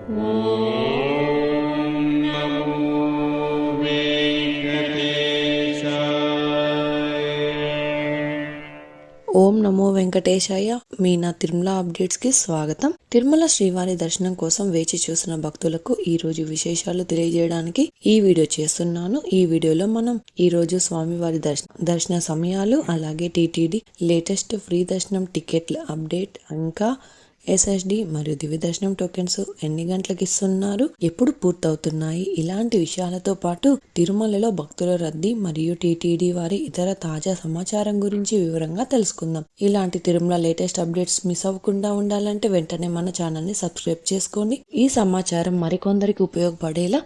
ఓం నమో వెంకటేశాయ. మీ నా తిరుమల అప్డేట్స్ కి స్వాగతం. తిరుమల శ్రీవారి దర్శనం కోసం వేచి చూసిన భక్తులకు ఈ రోజు విశేషాలు తెలియజేయడానికి ఈ వీడియో చేస్తున్నాను. ఈ వీడియోలో మనం ఈ రోజు స్వామివారి దర్శన సమయాలు, అలాగే టీటీడీ లేటెస్ట్ ఫ్రీ దర్శనం టికెట్ల అప్డేట్, ఇంకా SSD మరియు దివ్య దర్శనం టోకెన్స్ ఎన్ని గంటలకు ఇస్తున్నారు, ఎప్పుడు పూర్తవుతున్నాయి, ఇలాంటి విషయాలతో పాటు తిరుమలలో భక్తుల రద్దీ మరియు టీటీడీ వారి ఇతర తాజా సమాచారం గురించి వివరంగా తెలుసుకుందాం. ఇలాంటి తిరుమల లేటెస్ట్ అప్డేట్స్ మిస్ అవ్వకుండా ఉండాలంటే వెంటనే మన ఛానల్ ని సబ్స్క్రైబ్ చేసుకోండి. ఈ సమాచారం మరికొందరికి ఉపయోగపడేలా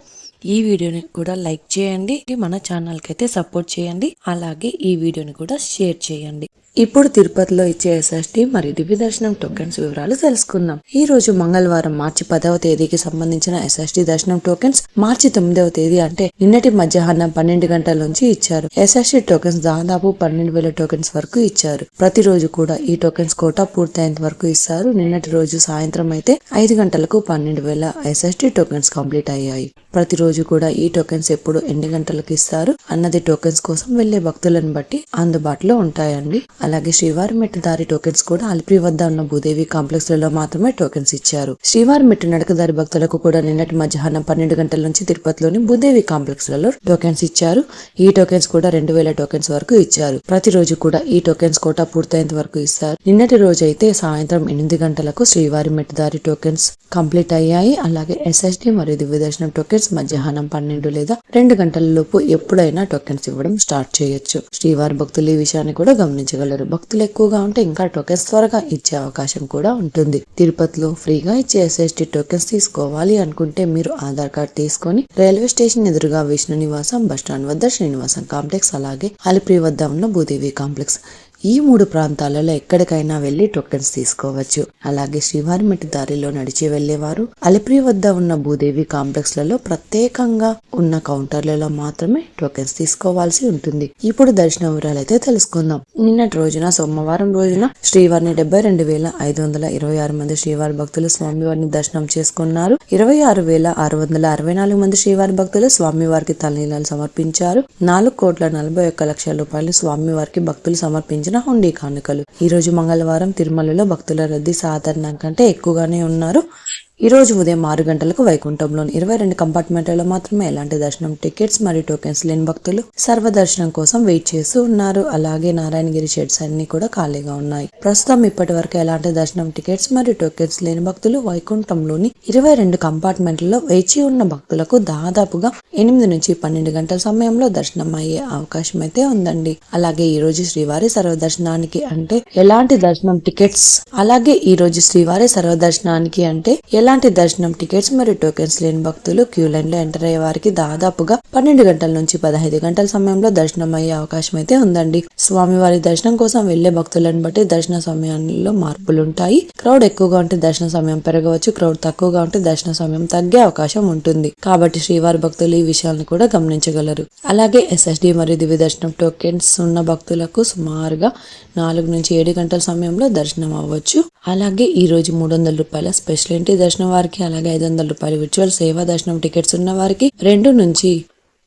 ఈ వీడియోని కూడా లైక్ చేయండి, మన ఛానల్ కి అయితే సపోర్ట్ చేయండి, అలాగే ఈ వీడియోని కూడా షేర్ చేయండి. ఇప్పుడు తిరుపతిలో ఇచ్చే SSD మరియు దివ్య దర్శనం టోకెన్స్ వివరాలు తెలుసుకుందాం. ఈ రోజు మంగళవారం మార్చి 10వ తేదీకి సంబంధించిన SSD దర్శనం టోకెన్స్ మార్చి 9వ తేదీ అంటే నిన్నటి మధ్యాహ్నం 12 గంటల నుంచి ఇచ్చారు. SSD టోకెన్స్ దాదాపు 12,000 టోకెన్స్ వరకు ఇచ్చారు. ప్రతిరోజు కూడా ఈ టోకెన్స్ కోటా పూర్తయ్యేంత వరకు ఇస్తారు. నిన్నటి రోజు సాయంత్రం అయితే 5 గంటలకు 12,000 SSD టోకెన్స్ కంప్లీట్ అయ్యాయి. ప్రతిరోజు కూడా ఈ టోకెన్స్ ఎప్పుడు ఎన్ని గంటలకు ఇస్తారు అన్నది టోకెన్స్ కోసం వెళ్లే భక్తులను బట్టి అందుబాటులో ఉంటాయండి. అలాగే శ్రీవారి మెట్టు దారి టోకెన్స్ కూడా అలిపిరి వద్ద ఉన్న భూదేవి కాంప్లెక్స్ లలో మాత్రమే టోకెన్స్ ఇచ్చారు. శ్రీవారి మెట్టు నడకదారి భక్తులకు కూడా నిన్నటి మధ్యాహ్నం 12 గంటల నుంచి తిరుపతిలోని భూదేవి కాంప్లెక్స్ లలో టోకెన్స్ ఇచ్చారు. ఈ టోకెన్స్ కూడా 2,000 టోకెన్స్ వరకు ఇచ్చారు. ప్రతిరోజు కూడా ఈ టోకెన్స్ కోటా పూర్తయ్యేంత వరకు ఇస్తారు. నిన్నటి రోజు అయితే సాయంత్రం 8 గంటలకు శ్రీవారి మెట్టు దారి టోకెన్స్ కంప్లీట్ అయ్యాయి. అలాగే SSD మరియు దివ్య దర్శనం టోకెన్స్ మధ్యాహ్నం 12 లేదా 2 గంటల లోపు ఎప్పుడైనా టోకెన్స్ ఇవ్వడం స్టార్ట్ చేయొచ్చు. శ్రీవారి భక్తులు ఈ విషయాన్ని కూడా గమనించగలరు. భక్తులు ఎక్కువగా ఉంటే ఇంకా టోకెన్స్ త్వరగా ఇచ్చే అవకాశం కూడా ఉంటుంది. తిరుపతిలో ఫ్రీగా ఇచ్చే SSD టోకెన్స్ తీసుకోవాలి అనుకుంటే మీరు ఆధార్ కార్డ్ తీసుకొని రైల్వే స్టేషన్ ఎదురుగా విష్ణు నివాసం, బస్టాండ్ వద్ద శ్రీనివాసం కాంప్లెక్స్, అలాగే అలిపిరి వద్ద ఉన్న భూదేవి కాంప్లెక్స్, ఈ 3 ప్రాంతాలలో ఎక్కడికైనా వెళ్లి టోకెన్స్ తీసుకోవచ్చు. అలాగే శ్రీవారి మెట్టు దారిలో నడిచి వెళ్లేవారు అలిపిరి వద్ద ఉన్న భూదేవి కాంప్లెక్స్ లలో ప్రత్యేకంగా ఉన్న కౌంటర్లలో మాత్రమే టోకెన్స్ తీసుకోవాల్సి ఉంటుంది. ఇప్పుడు దర్శన వివరాలు అయితే తెలుసుకుందాం. నిన్నటి రోజున సోమవారం రోజున శ్రీవారిని 72,526 మంది శ్రీవారి భక్తులు స్వామివారిని దర్శనం చేసుకున్నారు. 26,664 మంది శ్రీవారి భక్తులు స్వామివారికి తలనీలాలు సమర్పించారు. 4,41,00,000 రూపాయలు స్వామివారికి భక్తులు సమర్పించారు హుండీ కానుకలు. ఈ రోజు మంగళవారం తిరుమలలో భక్తుల రద్దీ సాధారణం కంటే ఎక్కువగానే ఉన్నారు. ఈ రోజు ఉదయం 6 గంటలకు వైకుంఠంలోని 22 కంపార్ట్మెంట్లలో మాత్రమే ఎలాంటి దర్శనం టికెట్స్ మరియు టోకెన్స్ లేని భక్తులు సర్వదర్శనం కోసం వెయిట్ చేస్తూ ఉన్నారు. అలాగే నారాయణగిరి షెడ్స్ అన్ని కూడా ఖాళీగా ఉన్నాయి. ప్రస్తుతం ఇప్పటి వరకు ఎలాంటి దర్శనం టికెట్స్ మరియు టోకెన్స్ లేని భక్తులు వైకుంఠంలోని 22 కంపార్ట్మెంట్లలో వేచి ఉన్న భక్తులకు దాదాపుగా 8 నుంచి 12 గంటల సమయంలో దర్శనం అయ్యే అవకాశం అయితే ఉందండి. అలాగే ఈ రోజు శ్రీవారి సర్వదర్శనానికి అంటే ఎలాంటి దర్శనం టికెట్స్ ఎలాంటి దర్శనం టికెట్స్ మరియు టోకెన్స్ లేని భక్తులు క్యూ లైన్ లో ఎంటర్ అయ్యే వారికి దాదాపుగా 12 గంటల నుంచి 15 గంటల సమయంలో దర్శనం అయ్యే అవకాశం అయితే ఉందండి. స్వామివారి దర్శనం కోసం వెళ్లే భక్తులను బట్టి దర్శన సమయంలో మార్పులుంటాయి. క్రౌడ్ ఎక్కువగా ఉంటే దర్శన సమయం పెరగవచ్చు, క్రౌడ్ తక్కువగా ఉంటే దర్శన సమయం తగ్గే అవకాశం ఉంటుంది. కాబట్టి శ్రీవారి భక్తులు ఈ విషయాలను కూడా గమనించగలరు. అలాగే SSD మరియు దివ్య దర్శనం టోకెన్స్ ఉన్న భక్తులకు సుమారుగా 4 నుంచి 7 గంటల సమయంలో దర్శనం అవ్వచ్చు. అలాగే ఈ రోజు 300 రూపాయల స్పెషల్ ఎంట్రీ దర్శనం వారికి, అలాగే 500 రూపాయల విర్చువల్ సేవా దర్శనం టికెట్స్ ఉన్న వారికి 2 నుంచి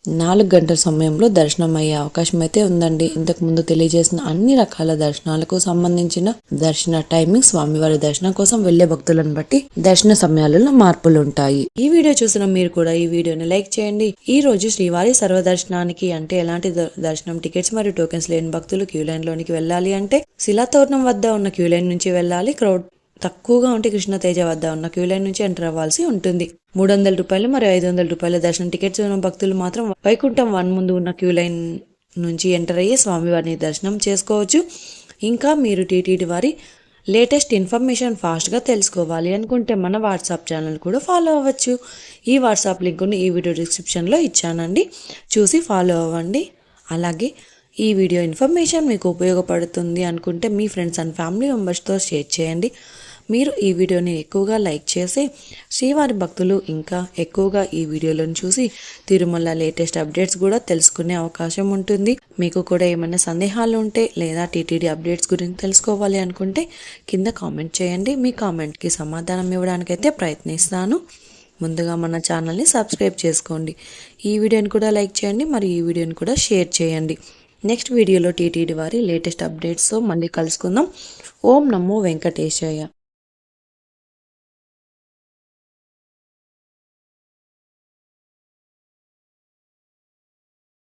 4 గంటల సమయంలో దర్శనం అయ్యే అవకాశం అయితే ఉందండి. ఇంతకు ముందు తెలియజేసిన అన్ని రకాల దర్శనాలకు సంబంధించిన దర్శన టైమింగ్ స్వామివారి దర్శనం కోసం వెళ్లే భక్తులను బట్టి దర్శన సమయాలలో మార్పులు ఉంటాయి. ఈ వీడియో చూసిన మీరు కూడా ఈ వీడియోని లైక్ చేయండి. ఈ రోజు శ్రీవారి సర్వదర్శనానికి అంటే ఎలాంటి దర్శనం టికెట్స్ మరియు టోకెన్స్ లేని భక్తులు క్యూ లైన్ లోనికి వెళ్ళాలి అంటే శిలాతోరణం వద్ద ఉన్న క్యూ లైన్ నుంచి వెళ్ళాలి. క్రౌడ్ తక్కువగా ఉంటే కృష్ణతేజ వద్ద ఉన్న క్యూ లైన్ నుంచి ఎంటర్ అవ్వాల్సి ఉంటుంది. 300 రూపాయలు మరియు 500 రూపాయల దర్శనం టికెట్స్ ఉన్న భక్తులు మాత్రం వైకుంఠం 1 ముందు ఉన్న క్యూ లైన్ నుంచి ఎంటర్ అయ్యి స్వామివారిని దర్శనం చేసుకోవచ్చు. ఇంకా మీరు టీటీడీ వారి లేటెస్ట్ ఇన్ఫర్మేషన్ ఫాస్ట్గా తెలుసుకోవాలి అనుకుంటే మన వాట్సాప్ ఛానల్ కూడా ఫాలో అవ్వచ్చు. ఈ వాట్సాప్ లింకుని ఈ వీడియో డిస్క్రిప్షన్లో ఇచ్చానండి, చూసి ఫాలో అవ్వండి. అలాగే ఈ వీడియో ఇన్ఫర్మేషన్ మీకు ఉపయోగపడుతుంది అనుకుంటే మీ ఫ్రెండ్స్ అండ్ ఫ్యామిలీ మెంబర్స్తో షేర్ చేయండి. మీరు ఈ వీడియోని ఎక్కువగా లైక్ చేసి శ్రీవారి భక్తులు ఇంకా ఎక్కువగా ఈ వీడియోలను చూసి తిరుమల లేటెస్ట్ అప్డేట్స్ కూడా తెలుసుకునే అవకాశం ఉంటుంది. మీకు కూడా ఏమైనా సందేహాలు ఉంటే లేదా టీటీడీ అప్డేట్స్ గురించి తెలుసుకోవాలి అనుకుంటే కింద కామెంట్ చేయండి. మీ కామెంట్కి సమాధానం ఇవ్వడానికైతే ప్రయత్నిస్తాను. ముందుగా మన ఛానల్ని సబ్స్క్రైబ్ చేసుకోండి. ఈ వీడియోని కూడా లైక్ చేయండి, మరి ఈ వీడియోని కూడా షేర్ చేయండి. నెక్స్ట్ వీడియోలో టీటీడీ వారి లేటెస్ట్ అప్డేట్స్తో మళ్ళీ కలుసుకుందాం. ఓం నమో వెంకటేశాయ.